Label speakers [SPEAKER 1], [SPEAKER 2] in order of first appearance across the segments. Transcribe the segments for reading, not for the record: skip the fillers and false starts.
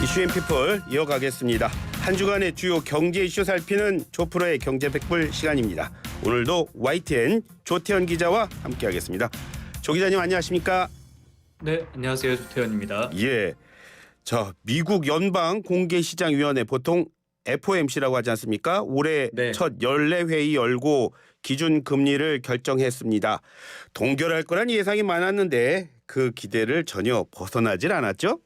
[SPEAKER 1] 이슈앤피플 이어가겠습니다. 한 주간의 주요 경제 이슈 살피는 조프로의 경제백불 시간입니다. 오늘도 YTN 조태현 기자와 함께하겠습니다. 조 기자님 안녕하십니까?
[SPEAKER 2] 네, 안녕하세요. 조태현입니다.
[SPEAKER 1] 예, 미국 연방공개시장위원회 보통 FOMC라고 하지 않습니까? 올해
[SPEAKER 2] 네.
[SPEAKER 1] 첫 연례 회의 열고 기준금리를 결정했습니다. 동결할 거란 예상이 많았는데 그 기대를 전혀 벗어나질 않았죠?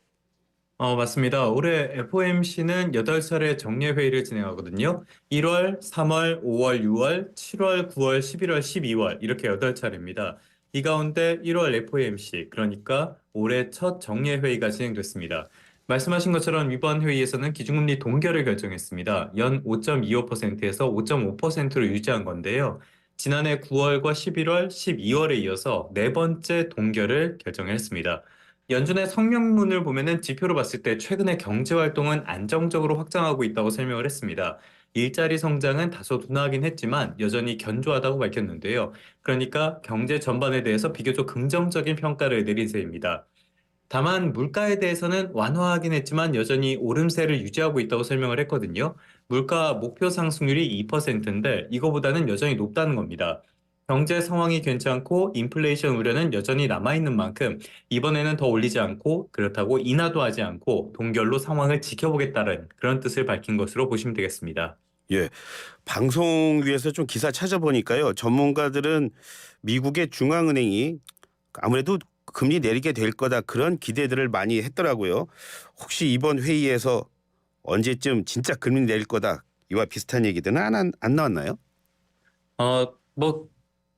[SPEAKER 2] 맞습니다. 올해 FOMC는 8차례 정례회의를 진행하거든요. 1월, 3월, 5월, 6월, 7월, 9월, 11월, 12월 이렇게 8차례입니다. 이 가운데 1월 FOMC, 그러니까 올해 첫 정례회의가 진행됐습니다. 말씀하신 것처럼 이번 회의에서는 기준금리 동결을 결정했습니다. 연 5.25%에서 5.5%로 유지한 건데요. 지난해 9월과 11월, 12월에 이어서 네 번째 동결을 결정했습니다. 연준의 성명문을 보면은 지표로 봤을 때 최근의 경제 활동은 안정적으로 확장하고 있다고 설명을 했습니다. 일자리 성장은 다소 둔화하긴 했지만 여전히 견조하다고 밝혔는데요. 그러니까 경제 전반에 대해서 비교적 긍정적인 평가를 내린 셈입니다. 다만 물가에 대해서는 완화하긴 했지만 여전히 오름세를 유지하고 있다고 설명을 했거든요. 물가 목표 상승률이 2%인데 이거보다는 여전히 높다는 겁니다. 경제 상황이 괜찮고 인플레이션 우려는 여전히 남아있는 만큼 이번에는 더 올리지 않고 그렇다고 인하도 하지 않고 동결로 상황을 지켜보겠다는 그런 뜻을 밝힌 것으로 보시면 되겠습니다.
[SPEAKER 1] 예, 방송 위에서 좀 기사 찾아보니까요. 전문가들은 미국의 중앙은행이 아무래도 금리 내리게 될 거다 그런 기대들을 많이 했더라고요. 혹시 이번 회의에서 언제쯤 진짜 금리 내릴 거다 이와 비슷한 얘기들은 안 나왔나요?
[SPEAKER 2] 뭐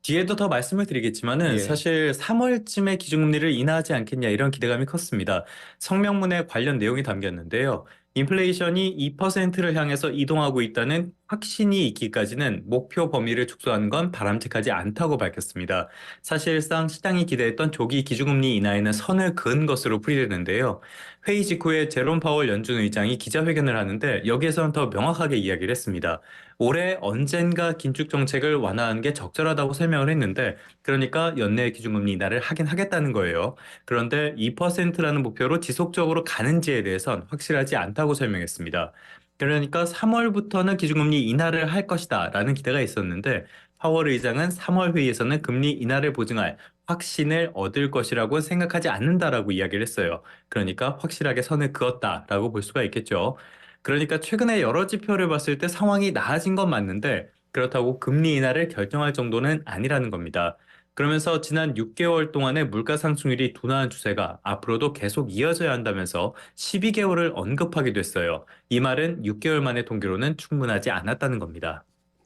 [SPEAKER 2] 뒤에도 더 말씀을 드리겠지만은
[SPEAKER 1] 예.
[SPEAKER 2] 사실 3월쯤에 기준금리를 인하하지 않겠냐 이런 기대감이 컸습니다. 성명문에 관련 내용이 담겼는데요. 인플레이션이 2%를 향해서 이동하고 있다는 확신이 있기까지는 목표 범위를 축소하는 건 바람직하지 않다고 밝혔습니다. 사실상 시장이 기대했던 조기 기준금리 인하에는 선을 그은 것으로 풀이되는데요. 회의 직후에 제롬 파월 연준 의장이 기자회견을 하는데 여기에서는 더 명확하게 이야기를 했습니다. 올해 언젠가 긴축 정책을 완화하는 게 적절하다고 설명을 했는데 그러니까 연내 기준금리 인하를 하긴 하겠다는 거예요. 그런데 2%라는 목표로 지속적으로 가는지에 대해선 확실하지 않다고 설명했습니다. 그러니까 3월부터는 기준금리 인하를 할 것이다 라는 기대가 있었는데 파월 의장은 3월 회의에서는 금리 인하를 보증할 확신을 얻을 것이라고 생각하지 않는다라고 이야기를 했어요. 그러니까 확실하게 선을 그었다라고 볼 수가 있겠죠. 그러니까 최근에 여러 지표를 봤을 때 상황이 나아진 건 맞는데 그렇다고 금리 인하를 결정할 정도는 아니라는 겁니다. 그러면서 지난 6개월 동안의 물가 상승률이 둔화한 추세가 앞으로도 계속 이어져야 한다면서 12개월을 언급하기도 했어요. 이 말은 6개월 만의 동기로는 충분하지 않았다는 겁니다.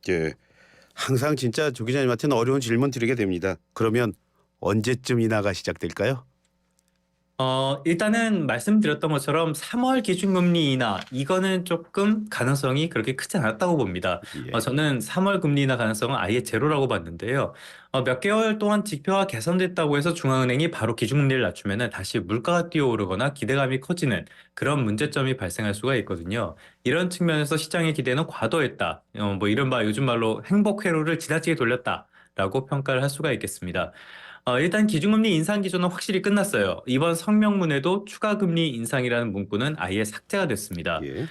[SPEAKER 1] 예. 항상 진짜 조 기자님한테는 어려운 질문 드리게 됩니다. 그러면 언제쯤 인하가 시작될까요?
[SPEAKER 2] 일단은 말씀드렸던 것처럼 3월 기준금리 인하, 이거는 조금 가능성이 그렇게 크지 않았다고 봅니다.
[SPEAKER 1] 예.
[SPEAKER 2] 저는 3월 금리 인하 가능성은 아예 제로라고 봤는데요. 몇 개월 동안 지표가 개선됐다고 해서 중앙은행이 바로 기준금리를 낮추면 다시 물가가 뛰어오르거나 기대감이 커지는 그런 문제점이 발생할 수가 있거든요. 이런 측면에서 시장의 기대는 과도했다. 뭐 이른바 요즘 말로 행복 회로를 지나치게 돌렸다라고 평가를 할 수가 있겠습니다. 일단 기준금리 인상 기조는 확실히 끝났어요. 이번 성명문에도 추가 금리 인상이라는 문구는 아예 삭제가 됐습니다.
[SPEAKER 1] 예.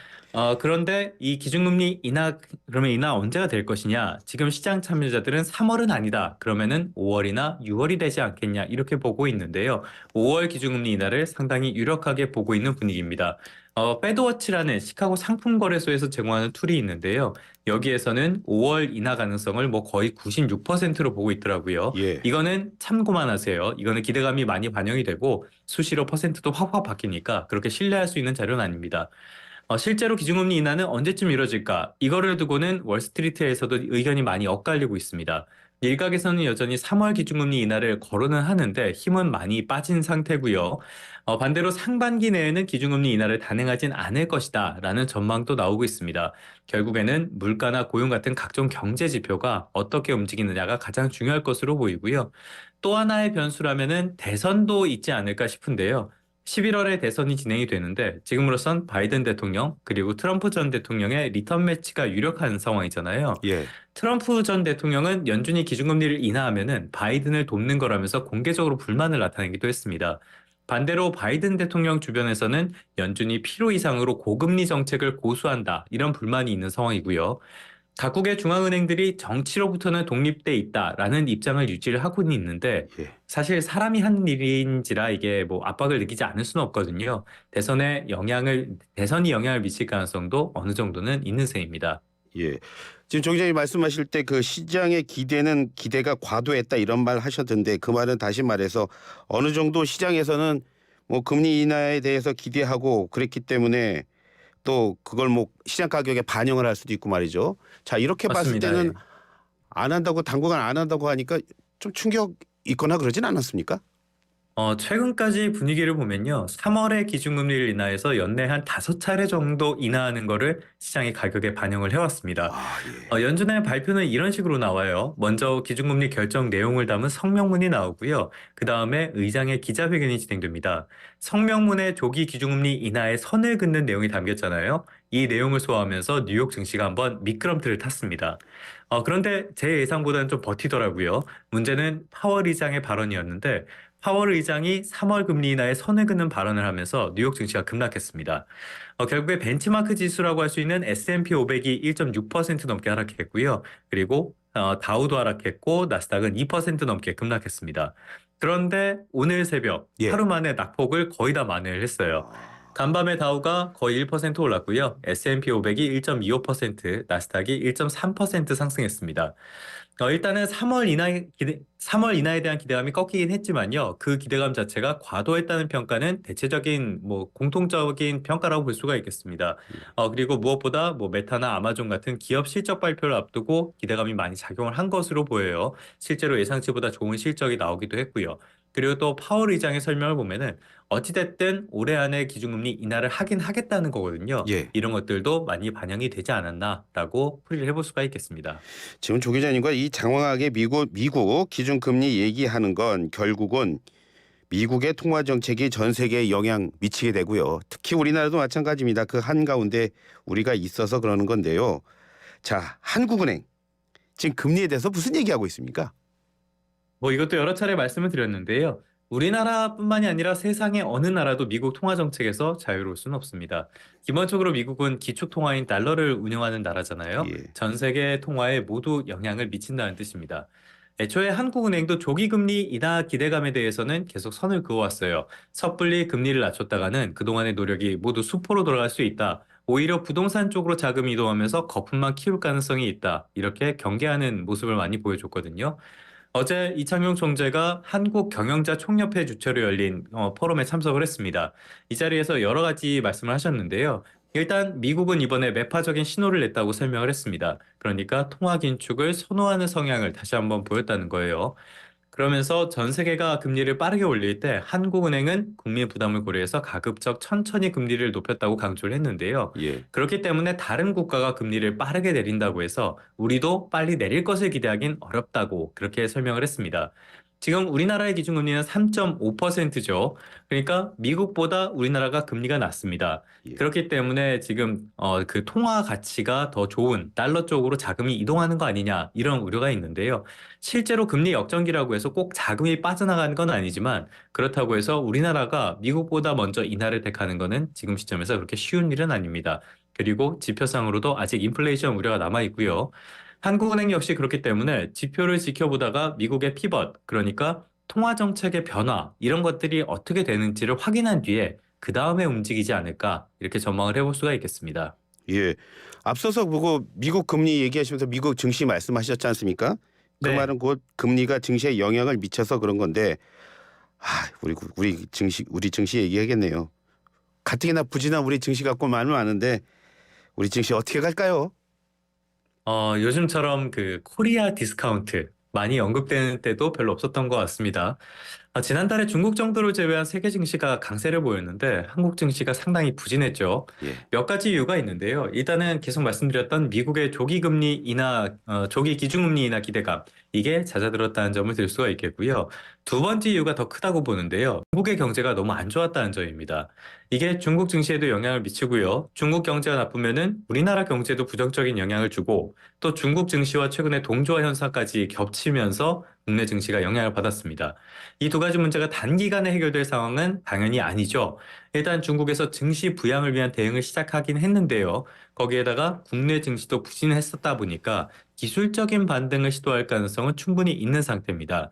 [SPEAKER 2] 그런데 이 기준금리 인하, 그러면 인하 언제가 될 것이냐? 지금 시장 참여자들은 3월은 아니다. 그러면은 5월이나 6월이 되지 않겠냐? 이렇게 보고 있는데요. 5월 기준금리 인하를 상당히 유력하게 보고 있는 분위기입니다. 패드워치라는 시카고 상품거래소에서 제공하는 툴이 있는데요. 여기에서는 5월 인하 가능성을 뭐 거의 96%로 보고 있더라고요.
[SPEAKER 1] 예.
[SPEAKER 2] 이거는 참고만 하세요. 이거는 기대감이 많이 반영이 되고 수시로 퍼센트도 확확 바뀌니까 그렇게 신뢰할 수 있는 자료는 아닙니다. 실제로 기준금리 인하는 언제쯤 이뤄질까? 이거를 두고는 월스트리트에서도 의견이 많이 엇갈리고 있습니다. 일각에서는 여전히 3월 기준금리 인하를 거론은 하는데 힘은 많이 빠진 상태고요. 반대로 상반기 내에는 기준금리 인하를 단행하진 않을 것이다 라는 전망도 나오고 있습니다. 결국에는 물가나 고용 같은 각종 경제 지표가 어떻게 움직이느냐가 가장 중요할 것으로 보이고요. 또 하나의 변수라면은 대선도 있지 않을까 싶은데요. 11월에 대선이 진행이 되는데 지금으로선 바이든 대통령 그리고 트럼프 전 대통령의 리턴 매치가 유력한 상황이잖아요.
[SPEAKER 1] 예.
[SPEAKER 2] 트럼프 전 대통령은 연준이 기준금리를 인하하면은 바이든을 돕는 거라면서 공개적으로 불만을 나타내기도 했습니다. 반대로 바이든 대통령 주변에서는 연준이 필요 이상으로 고금리 정책을 고수한다, 이런 불만이 있는 상황이고요. 각국의 중앙은행들이 정치로부터는 독립돼 있다라는 입장을 유지를 하고는 있는데,
[SPEAKER 1] 예.
[SPEAKER 2] 사실 사람이 하는 일인지라 이게 뭐 압박을 느끼지 않을 수는 없거든요. 대선이 영향을 미칠 가능성도 어느 정도는 있는 셈입니다.
[SPEAKER 1] 예. 지금 조 기자님 말씀하실 때 그 시장의 기대가 과도했다 이런 말 하셨던데 그 말은 다시 말해서 어느 정도 시장에서는 뭐 금리 인하에 대해서 기대하고 그랬기 때문에 또 그걸 뭐 시장 가격에 반영을 할 수도 있고 말이죠. 자, 이렇게 봤을
[SPEAKER 2] 맞습니다.
[SPEAKER 1] 때는
[SPEAKER 2] 예.
[SPEAKER 1] 안 한다고 당분간 안 한다고 하니까 좀 충격 있거나 그러진 않았습니까?
[SPEAKER 2] 최근까지 분위기를 보면요. 3월에 기준금리를 인하해서 연내 한 5차례 정도 인하하는 거를 시장의 가격에 반영을 해왔습니다.
[SPEAKER 1] 아, 예.
[SPEAKER 2] 연준의 발표는 이런 식으로 나와요. 먼저 기준금리 결정 내용을 담은 성명문이 나오고요. 그 다음에 의장의 기자회견이 진행됩니다. 성명문에 조기 기준금리 인하에 선을 긋는 내용이 담겼잖아요. 이 내용을 소화하면서 뉴욕 증시가 한번 미끄럼틀을 탔습니다. 그런데 제 예상보다는 좀 버티더라고요. 문제는 파월 의장의 발언이었는데, 파월 의장이 3월 금리 인하에 선을 긋는 발언을 하면서 뉴욕 증시가 급락했습니다. 결국에 벤치마크 지수라고 할 수 있는 S&P 500이 1.6% 넘게 하락했고요. 그리고 다우도 하락했고 나스닥은 2% 넘게 급락했습니다. 그런데 오늘 새벽
[SPEAKER 1] 예.
[SPEAKER 2] 하루 만에 낙폭을 거의 다 만회를 했어요.
[SPEAKER 1] 아,
[SPEAKER 2] 간밤에 다우가 거의 1% 올랐고요. S&P 500이 1.25%, 나스닥이 1.3% 상승했습니다. 일단은 3월 인하에 대한 기대감이 꺾이긴 했지만요. 그 기대감 자체가 과도했다는 평가는 대체적인 뭐 공통적인 평가라고 볼 수가 있겠습니다. 그리고 무엇보다 뭐 메타나 아마존 같은 기업 실적 발표를 앞두고 기대감이 많이 작용을 한 것으로 보여요. 실제로 예상치보다 좋은 실적이 나오기도 했고요. 그리고 또 파월 의장의 설명을 보면은 어찌됐든 올해 안에 기준금리 인하를 하긴 하겠다는 거거든요.
[SPEAKER 1] 예.
[SPEAKER 2] 이런 것들도 많이 반영이 되지 않았나라고 풀이를 해볼 수가 있겠습니다.
[SPEAKER 1] 지금 조 기자님과 이 장황하게 미국 기준금리 얘기하는 건 결국은 미국의 통화 정책이 전 세계에 영향 미치게 되고요. 특히 우리나라도 마찬가지입니다. 그 한가운데 우리가 있어서 그러는 건데요. 자, 한국은행 지금 금리에 대해서 무슨 얘기하고 있습니까?
[SPEAKER 2] 뭐 이것도 여러 차례 말씀을 드렸는데요. 우리나라뿐만이 아니라 세상의 어느 나라도 미국 통화 정책에서 자유로울 수는 없습니다. 기본적으로 미국은 기축 통화인 달러를 운영하는 나라잖아요.
[SPEAKER 1] 예.
[SPEAKER 2] 전 세계 통화에 모두 영향을 미친다는 뜻입니다. 애초에 한국은행도 조기 금리 인하 기대감에 대해서는 계속 선을 그어왔어요. 섣불리 금리를 낮췄다가는 그동안의 노력이 모두 수포로 돌아갈 수 있다. 오히려 부동산 쪽으로 자금이 이동하면서 거품만 키울 가능성이 있다. 이렇게 경계하는 모습을 많이 보여줬거든요. 어제 이창용 총재가 한국경영자 총협회 주최로 열린 포럼에 참석을 했습니다. 이 자리에서 여러 가지 말씀을 하셨는데요. 일단 미국은 이번에 매파적인 신호를 냈다고 설명을 했습니다. 그러니까 통화 긴축을 선호하는 성향을 다시 한번 보였다는 거예요. 그러면서 전 세계가 금리를 빠르게 올릴 때 한국은행은 국민 부담을 고려해서 가급적 천천히 금리를 높였다고 강조를 했는데요.
[SPEAKER 1] 예.
[SPEAKER 2] 그렇기 때문에 다른 국가가 금리를 빠르게 내린다고 해서 우리도 빨리 내릴 것을 기대하긴 어렵다고 그렇게 설명을 했습니다. 지금 우리나라의 기준금리는 3.5%죠. 그러니까 미국보다 우리나라가 금리가 낮습니다.
[SPEAKER 1] 예.
[SPEAKER 2] 그렇기 때문에 지금 그 통화 가치가 더 좋은 달러 쪽으로 자금이 이동하는 거 아니냐, 이런 우려가 있는데요. 실제로 금리 역전기라고 해서 꼭 자금이 빠져나가는 건 아니지만, 그렇다고 해서 우리나라가 미국보다 먼저 인하를 택하는 거는 지금 시점에서 그렇게 쉬운 일은 아닙니다. 그리고 지표상으로도 아직 인플레이션 우려가 남아 있고요. 한국은행 역시 그렇기 때문에 지표를 지켜보다가 미국의 피벗, 그러니까 통화 정책의 변화, 이런 것들이 어떻게 되는지를 확인한 뒤에 그 다음에 움직이지 않을까, 이렇게 전망을 해볼 수가 있겠습니다.
[SPEAKER 1] 예. 앞서서 보고 미국 금리 얘기하시면서 미국 증시 말씀하셨지 않습니까? 그
[SPEAKER 2] 네.
[SPEAKER 1] 말은 곧 금리가 증시에 영향을 미쳐서 그런 건데 우리 증시 얘기하겠네요. 가뜩이나 부진한 우리 증시 갖고 말은 많은데 우리 증시 어떻게 갈까요?
[SPEAKER 2] 요즘처럼 그 코리아 디스카운트 많이 언급되는 때도 별로 없었던 것 같습니다. 지난달에 중국 정도를 제외한 세계 증시가 강세를 보였는데 한국 증시가 상당히 부진했죠.
[SPEAKER 1] 예.
[SPEAKER 2] 몇 가지 이유가 있는데요. 일단은 계속 말씀드렸던 미국의 조기 기준금리 인하 기대감, 이게 잦아들었다는 점을 들 수가 있겠고요. 두 번째 이유가 더 크다고 보는데요. 중국의 경제가 너무 안 좋았다는 점입니다. 이게 중국 증시에도 영향을 미치고요. 중국 경제가 나쁘면은 우리나라 경제도 부정적인 영향을 주고, 또 중국 증시와 최근에 동조화 현상까지 겹치면서 국내 증시가 영향을 받았습니다. 이 두 가지 문제가 단기간에 해결될 상황은 당연히 아니죠. 일단 중국에서 증시 부양을 위한 대응을 시작하긴 했는데요. 거기에다가 국내 증시도 부진했었다 보니까 기술적인 반등을 시도할 가능성은 충분히 있는 상태입니다.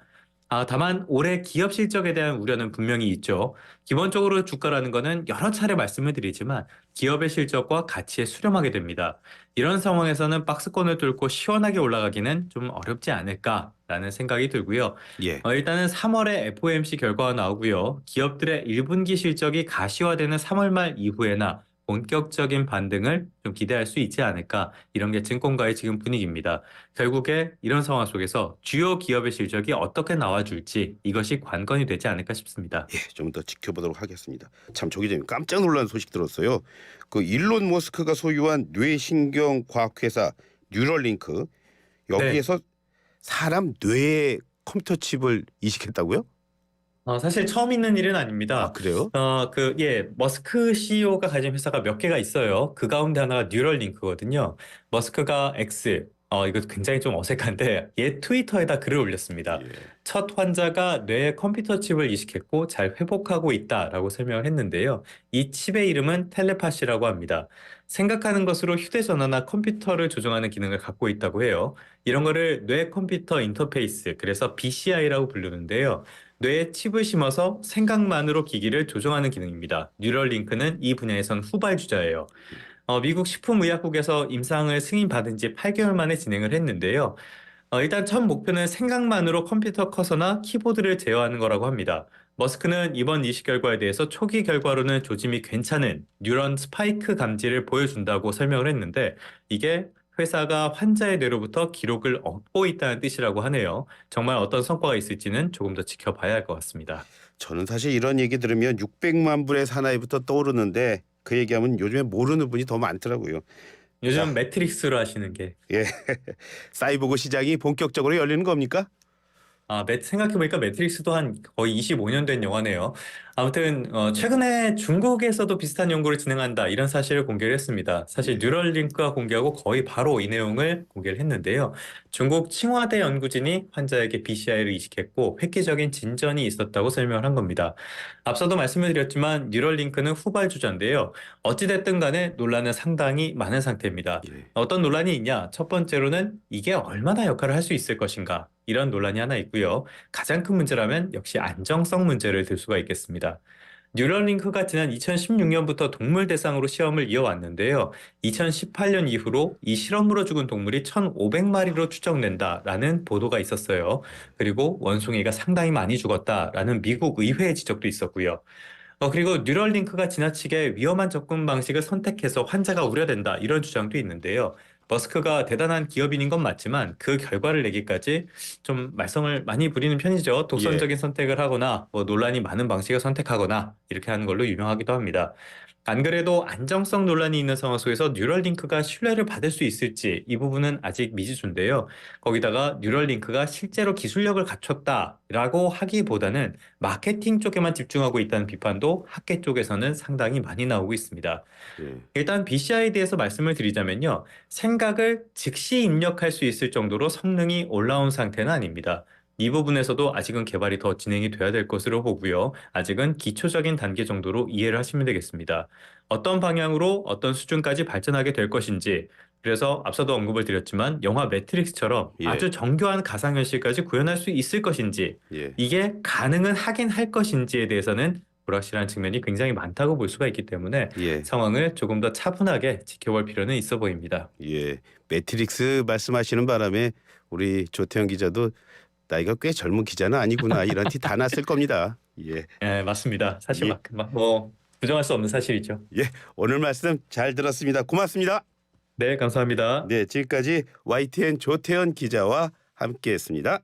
[SPEAKER 2] 다만 올해 기업 실적에 대한 우려는 분명히 있죠. 기본적으로 주가라는 거는 여러 차례 말씀을 드리지만 기업의 실적과 가치에 수렴하게 됩니다. 이런 상황에서는 박스권을 뚫고 시원하게 올라가기는 좀 어렵지 않을까라는 생각이 들고요.
[SPEAKER 1] 예.
[SPEAKER 2] 일단은 3월에 FOMC 결과가 나오고요. 기업들의 1분기 실적이 가시화되는 3월 말 이후에나 본격적인 반등을 좀 기대할 수 있지 않을까, 이런 게 증권가의 지금 분위기입니다. 결국에 이런 상황 속에서 주요 기업의 실적이 어떻게 나와줄지 이것이 관건이 되지 않을까 싶습니다.
[SPEAKER 1] 예, 좀 더 지켜보도록 하겠습니다. 참 저기 전 깜짝 놀란 소식 들었어요. 그 일론 머스크가 소유한 뇌신경 과학 회사 뉴럴링크
[SPEAKER 2] 네.
[SPEAKER 1] 여기에서 사람 뇌에 컴퓨터 칩을 이식했다고요?
[SPEAKER 2] 사실 처음 있는 일은
[SPEAKER 1] 아,
[SPEAKER 2] 아닙니다.
[SPEAKER 1] 그래요?
[SPEAKER 2] 머스크 CEO가 가진 회사가 몇 개가 있어요. 그 가운데 하나가 뉴럴링크거든요. 머스크가 X, 이거 굉장히 좀 어색한데, 옛 트위터에다 글을 올렸습니다.
[SPEAKER 1] 예.
[SPEAKER 2] 첫 환자가 뇌에 컴퓨터 칩을 이식했고 잘 회복하고 있다라고 설명을 했는데요. 이 칩의 이름은 텔레파시라고 합니다. 생각하는 것으로 휴대전화나 컴퓨터를 조종하는 기능을 갖고 있다고 해요. 이런 거를 뇌 컴퓨터 인터페이스, 그래서 BCI라고 부르는데요. 뇌에 칩을 심어서 생각만으로 기기를 조종하는 기능입니다. 뉴럴링크는 이 분야에선 후발주자예요. 미국 식품의약국에서 임상을 승인받은 지 8개월 만에 진행을 했는데요. 일단 첫 목표는 생각만으로 컴퓨터 커서나 키보드를 제어하는 거라고 합니다. 머스크는 이번 이식 결과에 대해서 초기 결과로는 조짐이 괜찮은 뉴런 스파이크 감지를 보여준다고 설명을 했는데, 이게 회사가 환자의 뇌로부터 기록을 얻고 있다는 뜻이라고 하네요. 정말 어떤 성과가 있을지는 조금 더 지켜봐야 할 것 같습니다.
[SPEAKER 1] 저는 사실 이런 얘기 들으면 600만 불의 사나이부터 떠오르는데 그 얘기하면 요즘에 모르는 분이 더 많더라고요. 자,
[SPEAKER 2] 요즘 매트릭스로 하시는 게
[SPEAKER 1] 예. 사이보그 시장이 본격적으로 열리는 겁니까?
[SPEAKER 2] 생각해보니까 매트릭스도 한 거의 25년 된 영화네요. 아무튼 최근에 중국에서도 비슷한 연구를 진행한다, 이런 사실을 공개를 했습니다. 사실
[SPEAKER 1] 예.
[SPEAKER 2] 뉴럴링크가 공개하고 거의 바로 이 내용을 공개를 했는데요. 중국 칭화대 연구진이 환자에게 BCI를 이식했고 획기적인 진전이 있었다고 설명을 한 겁니다. 앞서도 말씀을 드렸지만 뉴럴링크는 후발주자인데요. 어찌됐든 간에 논란은 상당히 많은 상태입니다.
[SPEAKER 1] 예.
[SPEAKER 2] 어떤 논란이 있냐? 첫 번째로는 이게 얼마나 역할을 할 수 있을 것인가, 이런 논란이 하나 있고요. 가장 큰 문제라면 역시 안정성 문제를 들 수가 있겠습니다. 뉴럴링크가 지난 2016년부터 동물 대상으로 시험을 이어왔는데요. 2018년 이후로 이 실험으로 죽은 동물이 1,500마리로 추정된다라는 보도가 있었어요. 그리고 원숭이가 상당히 많이 죽었다라는 미국 의회의 지적도 있었고요. 그리고 뉴럴링크가 지나치게 위험한 접근 방식을 선택해서 환자가 우려된다, 이런 주장도 있는데요. 머스크가 대단한 기업인인 건 맞지만 그 결과를 내기까지 좀 말썽을 많이 부리는 편이죠.
[SPEAKER 1] 예.
[SPEAKER 2] 독선적인 선택을 하거나 논란이 많은 방식을 선택하거나 이렇게 하는 걸로 유명하기도 합니다. 안 그래도 안정성 논란이 있는 상황 속에서 뉴럴링크가 신뢰를 받을 수 있을지, 이 부분은 아직 미지수인데요. 거기다가 뉴럴링크가 실제로 기술력을 갖췄다라고 하기보다는 마케팅 쪽에만 집중하고 있다는 비판도 학계 쪽에서는 상당히 많이 나오고 있습니다.
[SPEAKER 1] 예.
[SPEAKER 2] 일단 BCI에 대해서 말씀을 드리자면요. 생각을 즉시 입력할 수 있을 정도로 성능이 올라온 상태는 아닙니다. 이 부분에서도 아직은 개발이 더 진행이 돼야 될 것으로 보고요. 아직은 기초적인 단계 정도로 이해를 하시면 되겠습니다. 어떤 방향으로 어떤 수준까지 발전하게 될 것인지, 그래서 앞서도 언급을 드렸지만 영화 매트릭스처럼
[SPEAKER 1] 예.
[SPEAKER 2] 아주 정교한 가상현실까지 구현할 수 있을 것인지,
[SPEAKER 1] 예.
[SPEAKER 2] 이게 가능은 하긴 할 것인지에 대해서는 불확실한 측면이 굉장히 많다고 볼 수가 있기 때문에
[SPEAKER 1] 예.
[SPEAKER 2] 상황을 조금 더 차분하게 지켜볼 필요는 있어 보입니다.
[SPEAKER 1] 예. 매트릭스 말씀하시는 바람에 우리 조태현 기자도 나이가 꽤 젊은 기자는 아니구나 이런 티 다 났을 겁니다. 예.
[SPEAKER 2] 네, 맞습니다. 사실
[SPEAKER 1] 예.
[SPEAKER 2] 부정할 수 없는 사실이죠.
[SPEAKER 1] 예. 오늘 말씀 잘 들었습니다. 고맙습니다.
[SPEAKER 2] 네, 감사합니다.
[SPEAKER 1] 네, 지금까지 YTN 조태현 기자와 함께했습니다.